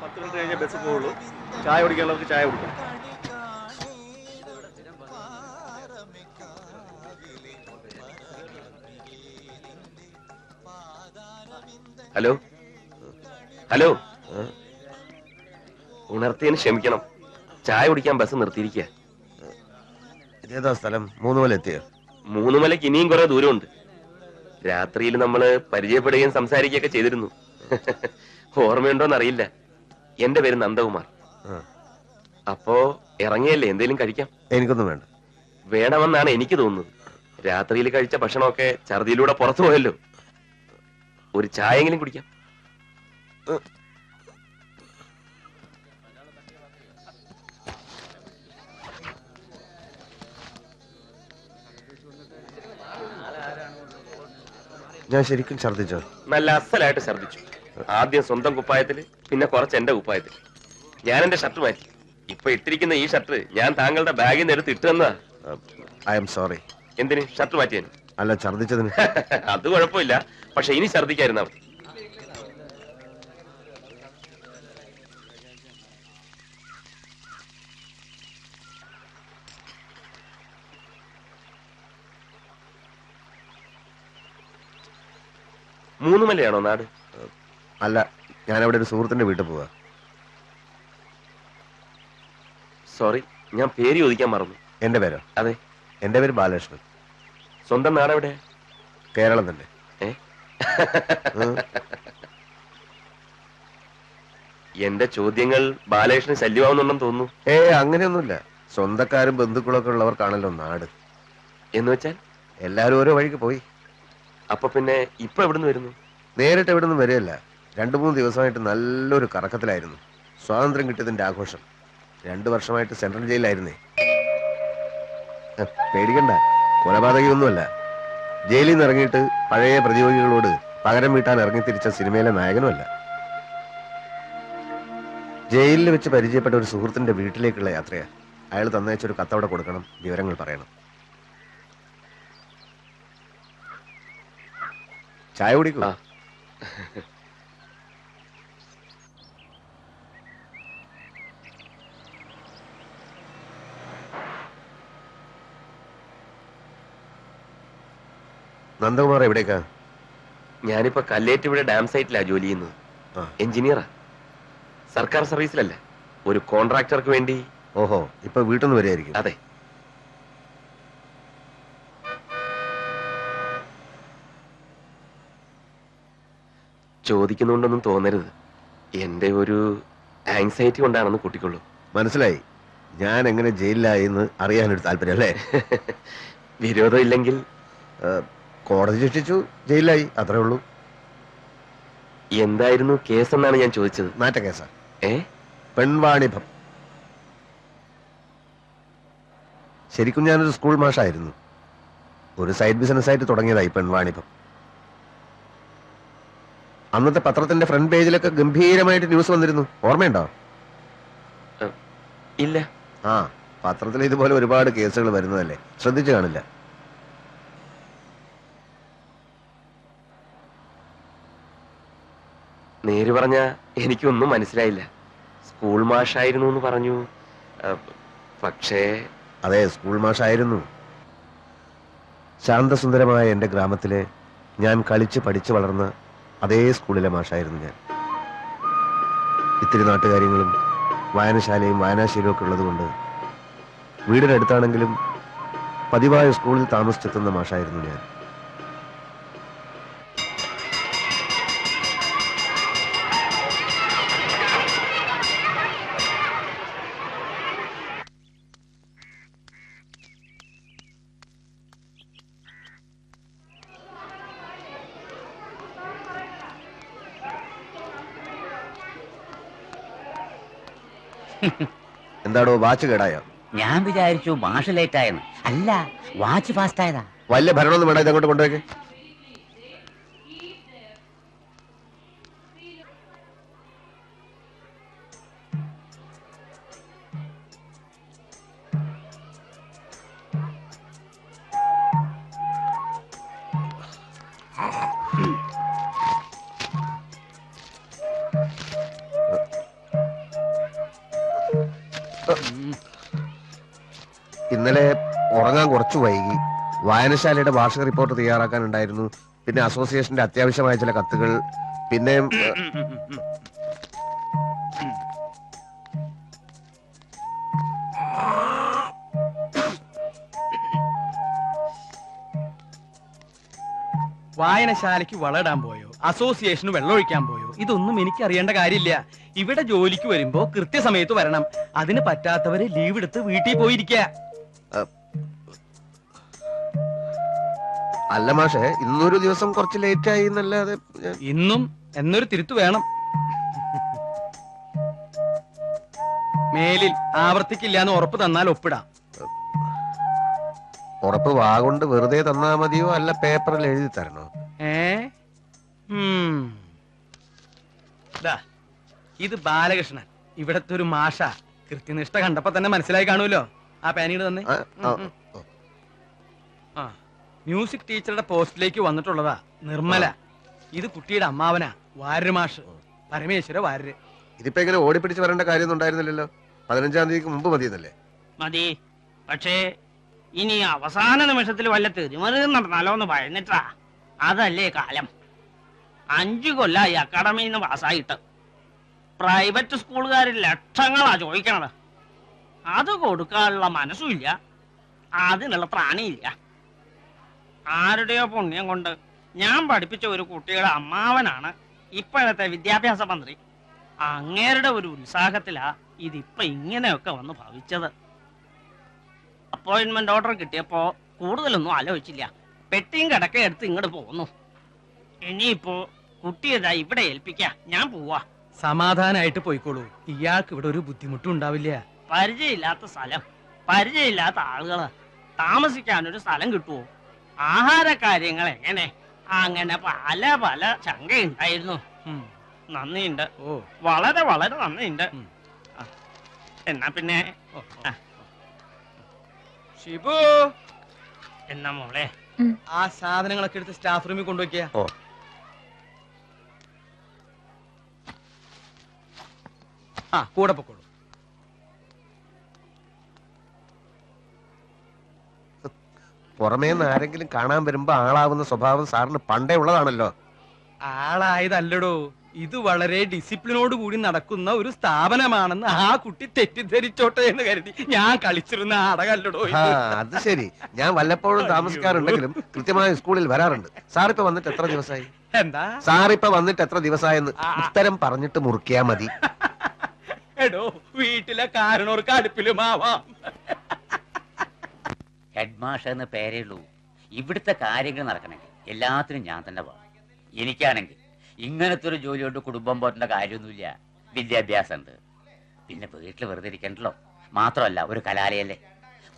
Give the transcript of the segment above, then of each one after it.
10 minute കഴിഞ്ഞേ bus പോവുള്ളൂ. ചായ കുടിക്കാനുള്ളവർക്ക് ചായ കുടിക്കാം. ഹലോ ഹലോ, ഉണർത്തിയതിന് ക്ഷമിക്കണം. ചായ കുടിക്കാൻ ബസ് നിർത്തിയിരിക്കുക. ഇതേതാ സ്ഥലം? 3 മല എത്തിയോ? 3 മലയ്ക്ക് ഇനിയും കുറെ ദൂരമുണ്ട്. രാത്രിയിൽ നമ്മള് പരിചയപ്പെടുകയും സംസാരിക്കുകയൊക്കെ ചെയ്തിരുന്നു. ഓർമ്മയുണ്ടോന്നറിയില്ല. എന്റെ പേര് നന്ദകുമാർ. അപ്പോ ഇറങ്ങിയല്ലേ, എന്തേലും കഴിക്കാം? എനിക്കൊന്നും വേണ്ട. വേണമെന്നാണ് എനിക്ക് തോന്നുന്നത്. രാത്രിയിൽ കഴിച്ച ഭക്ഷണമൊക്കെ ഛർദിയിലൂടെ പുറത്തു പോയല്ലോ. ഒരു ചായയെങ്കിലും കുടിക്കാം. ഞാൻ ശരിക്കും ഛർദിച്ചോ? നല്ല അസലായിട്ട് ഛർദിച്ചു. ആദ്യം സ്വന്തം കുപ്പായത്തില്, പിന്നെ കുറച്ച് എന്റെ കുപ്പായത്തിൽ. ഞാൻ എന്റെ ഷർട്ട് മാറ്റി. ഇപ്പൊ ഇട്ടിരിക്കുന്ന ഈ ഷർട്ട് ഞാൻ താങ്കളുടെ ബാഗിൽ നിന്ന് എടുത്ത് ഇട്ടുവന്നതാ. I'm sorry. എന്തിന്? ഷർട്ട് മാറ്റിയതിന്? അല്ല, ഛർദിച്ചതിന്. അത് കുഴപ്പമില്ല, പക്ഷെ ഇനി ഛർദിക്കായിരുന്നാ മതി. മൂന്നുമലയാണോ നാട്? അല്ല, ഞാൻ അവിടെ ഒരു സുഹൃത്തിന്റെ വീട്ടിൽ പോവാ. സോറി, ഞാൻ പേര് ചോദിക്കാൻ മറന്നു. എന്റെ പേരോ? അതെ. എന്റെ പേര് ബാലകൃഷ്ണൻ. സ്വന്തം നാടെവിടെ? കേരളം തന്നെ. എന്റെ ചോദ്യങ്ങൾ ബാലകൃഷ്ണൻ ശല്യമാവുന്നുണ്ടെന്ന് തോന്നുന്നു. അങ്ങനെയൊന്നുമില്ല. സ്വന്തക്കാരും ബന്ധുക്കളൊക്കെ ഉള്ളവർക്കാണല്ലോ നാട്. എന്ന് വെച്ചാൽ എല്ലാരും ഓരോ വഴിക്ക് പോയി. അപ്പൊ പിന്നെ ഇപ്പൊ എവിടുന്ന് വരുന്നു? നേരിട്ട് എവിടുന്ന് വരികയല്ല. 2-3 ദിവസമായിട്ട് നല്ലൊരു കറക്കത്തിലായിരുന്നു. സ്വാതന്ത്ര്യം കിട്ടിയതിന്റെ ആഘോഷം. 2 വർഷമായിട്ട് സെൻട്രൽ ജയിലിലായിരുന്നേ. പേടിക്കണ്ട, കൊലപാതകയൊന്നുമല്ല. ജയിലിൽ നിന്ന് ഇറങ്ങിയിട്ട് പഴയ പ്രതിയോഗികളോട് പകരം വീട്ടാൻ ഇറങ്ങിത്തിരിച്ച സിനിമയിലെ നായകനുമല്ല. ജയിലിൽ വെച്ച് പരിചയപ്പെട്ട ഒരു സുഹൃത്തിന്റെ വീട്ടിലേക്കുള്ള യാത്രയാ. അയാൾ തന്നയച്ചൊരു കത്തവിടെ കൊടുക്കണം, വിവരങ്ങൾ പറയണം. ചായ കുടിക്കുക. നന്ദകുമാർ എവിടേക്കാ? ഞാനിപ്പോ കല്ലേറ്റുപുഴ ഡാം സൈറ്റിലാ ജോലി ചെയ്യുന്നത്. എഞ്ചിനീയറാ. സർക്കാർ സർവീസിലല്ല, ഒരു കോൺട്രാക്ടർക്ക് വേണ്ടി. ഓഹോ, ഇപ്പൊ വീട്ടിൽ നിന്ന് വരികയായിരിക്കും. അതെ. ചോദിക്കുന്നുണ്ടൊന്നും തോന്നരുത്. എന്റെ ഒരു ആങ്സൈറ്റി കൊണ്ടാണെന്ന് കൂട്ടിക്കൊള്ളൂ. മനസ്സിലായി. ഞാൻ എങ്ങനെ ജയിലിലായി എന്ന് അറിയാനൊരു താല്പര്യം അല്ലേ? വിരോധം ഇല്ലെങ്കിൽ. കോടതി ശിക്ഷിച്ചു, ജയിലിലായി, അത്രേ ഉള്ളൂ. എന്തായിരുന്നു കേസെന്നാണ് ഞാൻ ചോദിച്ചത്. നാറ്റ കേസാ. പെൺവാണിഭം. ശരിക്കും ഞാനൊരു സ്കൂൾ മാഷായിരുന്നു. ഒരു സൈഡ് ബിസിനസ് ആയിട്ട് തുടങ്ങിയതായി പെൺവാണിഭം. അന്നത്തെ പത്രത്തിന്റെ ഫ്രണ്ട് പേജിലൊക്കെ ഗംഭീരമായിട്ട് ന്യൂസ് വന്നിരുന്നു. ഓർമ്മയുണ്ടോ? ഇല്ല. പത്രത്തിൽ ഇതുപോലെ ഒരുപാട് കേസുകൾ വരുന്നതല്ലേ, ശ്രദ്ധിച്ചു കാണില്ല. നേര് പറഞ്ഞ എനിക്കൊന്നും മനസ്സിലായില്ല. സ്കൂൾ മാഷായിരുന്നു എന്ന് പറഞ്ഞു. പക്ഷേ. അതെ, സ്കൂൾ മാഷായിരുന്നു. ശാന്തസുന്ദരമായ എന്റെ ഗ്രാമത്തിലെ ഞാൻ കളിച്ച് പഠിച്ചു വളർന്ന അതേ സ്കൂളിലെ മാഷായിരുന്നു ഞാൻ. ഇത്തിരി നാട്ടുകാര്യങ്ങളും വായനശാലയും വായനാശീലവും ഒക്കെ ഉള്ളതുകൊണ്ട് വീടിനടുത്താണെങ്കിലും പതിവായ സ്കൂളിൽ താമസിച്ചെത്തുന്ന മാഷായിരുന്നു ഞാൻ. എന്താടോ, വാച്ച് കേടായോ? ഞാൻ വിചാരിച്ചു മാഷ് ലേറ്റ് ആയെന്ന്. അല്ല, വാച്ച് ഫാസ്റ്റ് ആയതാ. വലിയ ഭരണമൊന്നും വേണ്ട, ഇതങ്ങോട്ട് കൊണ്ടുപോയി. കുറച്ച് വൈകി. വായനശാലയുടെ വാർഷിക റിപ്പോർട്ട് തയ്യാറാക്കാനുണ്ടായിരുന്നു. പിന്നെ അസോസിയേഷന്റെ അത്യാവശ്യമായ ചില കത്തുകൾ. പിന്നെ വായനശാലയ്ക്ക് വളമിടാൻ പോയോ, അസോസിയേഷന് വെള്ളമൊഴിക്കാൻ പോയോ, ഇതൊന്നും എനിക്ക് അറിയേണ്ട കാര്യമില്ല. ഇവിടെ ജോലിക്ക് വരുമ്പോ കൃത്യസമയത്ത് വരണം. അതിന് പറ്റാത്തവര് ലീവ് എടുത്ത് വീട്ടിൽ പോയിരിക്കുക. അല്ല മാഷെ, ഇന്നൊരു ദിവസം കുറച്ച് ലേറ്റ് ആയി എന്നല്ലാതെ. ഇന്നും എന്നൊരു തിരുത്തു വേണം. മേലിൽ ആവർത്തിക്കില്ല എന്ന് ഉറപ്പ് തന്നാൽ ഒപ്പിടാം. ഉറപ്പ് വാഗൊണ്ട് വെറുതെ തന്നാ മതിയോ, അല്ല പേപ്പറിൽ എഴുതി തരണോ? ഇത് ബാലകൃഷ്ണൻ, ഇവിടത്തെ ഒരു മാഷ. കൃത്യനിഷ്ഠ കണ്ടപ്പോ തന്നെ മനസ്സിലായി കാണുമല്ലോ. ആ പാനീട് തന്നെ. ആ, മ്യൂസിക് ടീച്ചറുടെ പോസ്റ്റിലേക്ക് വന്നിട്ടുള്ളതാ നിർമ്മല. ഇത് കുട്ടിയുടെ അമ്മാവനാ, വാര്യര് മാഷ്, പരമേശ്വര വാര്യര്. ഇതിപ്പോ ഇങ്ങനെ ഓടിപ്പിടിച്ച് വരേണ്ട കാര്യമൊന്നും ഉണ്ടായിരുന്നില്ലല്ലോ. 15-ാം തീയതിക്ക് മുമ്പ് മതിയെന്നല്ലേ? മതി. പക്ഷേ ഇനി അവസാന നിമിഷത്തിൽ വല്ല തിരുമറിയും നടന്നാലോ എന്ന് ഭയന്നിട്ടാ. അതല്ലേ കാലം. 5 കൊല്ലായി അക്കാഡമിയിൽ നിന്ന് പാസ്സായിട്ട്. പ്രൈവറ്റ് സ്കൂളുകാരിൽ ലക്ഷങ്ങളാ ചോദിക്കണത്. അത് കൊടുക്കാനുള്ള മനസ്സുമില്ല, അതിനുള്ള ത്രാണിയില്ല. ആരുടെയോ പുണ്യം കൊണ്ട് ഞാൻ പഠിപ്പിച്ച ഒരു കുട്ടിയുടെ അമ്മാവനാണ് ഇപ്പോഴത്തെ വിദ്യാഭ്യാസ മന്ത്രി. അങ്ങേരുടെ ഒരു ഉത്സാഹത്തിലാ ഇതിപ്പോ ഇങ്ങനെയൊക്കെ വന്ന് ഭവിച്ചത്. അപ്പോയിന്റ്മെന്റ് ഓർഡർ കിട്ടിയപ്പോ കൂടുതലൊന്നും ആലോചിച്ചില്ല. പെട്ടിയും കിടക്ക എടുത്ത് ഇങ്ങോട്ട് പോന്നു. ഇനിയിപ്പോ കുട്ടിയതാ ഇവിടെ ഏൽപ്പിക്ക. ഞാൻ പോവാ. സമാധാനായിട്ട് പോയിക്കോളൂ. ഇയാൾക്ക് ഇവിടെ ഒരു ബുദ്ധിമുട്ടും ഉണ്ടാവില്ല. പരിചയമില്ലാത്ത സ്ഥലം, പരിചയമില്ലാത്ത ആളുകള്, താമസിക്കാനൊരു സ്ഥലം കിട്ടുവോ? ആഹാര കാര്യങ്ങൾ എങ്ങനെ? അങ്ങനെ പല പല ശങ്കയുണ്ടായിരുന്നു. നന്ദിയുണ്ട്, വളരെ വളരെ നന്ദിയുണ്ട്. എന്നാ പിന്നെ ഷിബു, എന്നാ മോളെ ആ സാധനങ്ങളൊക്കെ എടുത്ത് സ്റ്റാഫ് റൂമിൽ കൊണ്ടുവയ്ക്കുക. ആ, കൂടെ പൊക്കോളൂ. പുറമേന്ന് ആരെങ്കിലും കാണാൻ വരുമ്പോ ആളാവുന്ന സ്വഭാവം സാറിന് പണ്ടേ ഉള്ളതാണല്ലോ. ആളായതല്ലടോ, ഇത് വളരെ ഡിസിപ്ലിനോട് കൂടി നടക്കുന്ന ഒരു സ്ഥാപനമാണെന്ന് ആ കുട്ടി തെറ്റിദ്ധരിച്ചോട്ടെ എന്ന് കരുതി ഞാൻ കളിച്ചിരുന്ന നാടകല്ലടോ. അത് ശരി. ഞാൻ വല്ലപ്പോഴും താമസിക്കാറുണ്ടെങ്കിലും കൃത്യമായ സ്കൂളിൽ വരാറുണ്ട്. സാറിപ്പോ വന്നിട്ട് എത്ര ദിവസമായി? എന്താ സാറിപ്പോ വന്നിട്ട് എത്ര ദിവസമായെന്ന് ഉത്തരം പറഞ്ഞിട്ട് മുറിക്കാ മതി. എടോ, വീട്ടിലെ കാരണവർക്ക് അടുപ്പിലുമാവാം. ഹെഡ് മാഷ് എന്ന് പേരേ ഉള്ളൂ. ഇവിടുത്തെ കാര്യങ്ങൾ നടക്കണമെങ്കിൽ എല്ലാത്തിനും ഞാൻ തന്നെ പോകാം. എനിക്കാണെങ്കിൽ ഇങ്ങനത്തെ ഒരു ജോലി കൊണ്ട് കുടുംബം പോറ്റേണ്ട കാര്യമൊന്നുമില്ല. വിദ്യാഭ്യാസം ഉണ്ട്, പിന്നെ വീട്ടിൽ വെറുതെ ഇരിക്കണ്ടല്ലോ. മാത്രമല്ല ഒരു കലാലയല്ലേ,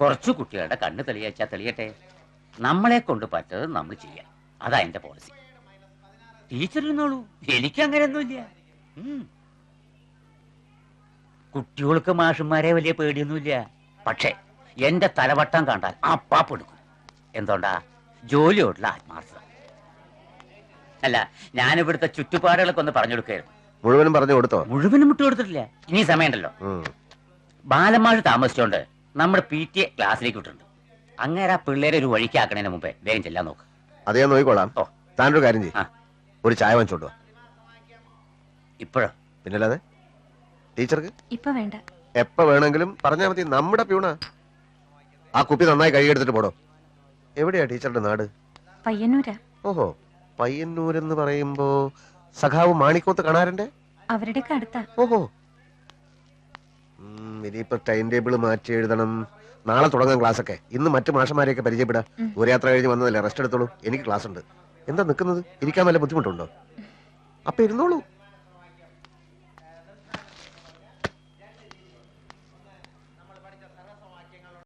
കുറച്ചു കുട്ടികളുടെ കണ്ണ് തെളിയച്ചാൽ തെളിയട്ടെ. നമ്മളെ കൊണ്ട് പറ്റത് നമ്മൾ ചെയ്യാം. അതാ എന്റെ പോളിസി. ടീച്ചർ ഇരുന്നോളൂ, എനിക്കങ്ങനെയൊന്നുമില്ല. കുട്ടികൾക്ക് മാഷന്മാരെ വലിയ പേടിയൊന്നുമില്ല. പക്ഷേ എന്റെ തലവട്ടം കണ്ടാൽ അപ്പാപ്പെടുക്കും. എന്തുകൊണ്ടാ? ജോലിയോടുള്ള ആത്മാർത്ഥത. അല്ല, ഞാനിവിടുത്തെ ചുറ്റുപാടുകളൊക്കെ ഒന്ന് പറഞ്ഞു കൊടുക്കുകയായിരുന്നു. മുഴുവനും പറഞ്ഞു കൊടുത്തോ? മുഴുവനും വിട്ടു കൊടുത്തിട്ടില്ല. ഇനി സമയമുണ്ടല്ലോ. ബാലന്മാർ താമസിച്ചോണ്ട് നമ്മുടെ PTA ക്ലാസ്സിലേക്ക് വിട്ടിട്ടുണ്ട്. അങ്ങനെ ആ പിള്ളേരെ ഒരു വഴിക്കാക്കണതിന് മുമ്പേ വേഗം ചെല്ലാൻ നോക്ക്. അത് ഞാൻ നോക്കിക്കോളാം. താനൊരു കാര്യം ചെയ്യും, ഒരു ചായ വാങ്ങിച്ചോണ്ടോ. ഇപ്പോഴോ? പിന്നല്ലാതെ. ടീച്ചർക്ക് ഇപ്പൊ വേണ്ട, എപ്പ വേണമെങ്കിലും പറഞ്ഞാൽ മതി. നമ്മുടെ പ്യൂണ. ആ കുപ്പി നന്നായി കഴുകിയെടുത്തിട്ട് പോടോ. എവിടെയാ ടീച്ചറുടെ നാട്? പയ്യന്നൂരാ. ഓഹോ, പയ്യന്നൂരെന്ന് പറയുമ്പോ സഖാവ് മാണിക്കോത്ത് കാണാറുണ്ട്. അവരുടെ അടുത്താ. ഓഹോ, ഇനിയിപ്പോ ടൈം ടേബിൾ മാറ്റി എഴുതണം. നാളെ തുടങ്ങാൻ ക്ലാസ് ഒക്കെ. ഇന്ന് മറ്റു മാഷന്മാരെയൊക്കെ പരിചയപ്പെടാം. ഒരു യാത്ര കഴിഞ്ഞ് വന്നതല്ലേ, റെസ്റ്റ് എടുത്തോളൂ. എനിക്ക് ക്ലാസ് ഉണ്ട്. എന്താ നിൽക്കുന്നത്? ഇരിക്കാൻ വല്ല ബുദ്ധിമുട്ടുണ്ടോ? അപ്പൊ ഇരുന്നോളൂ.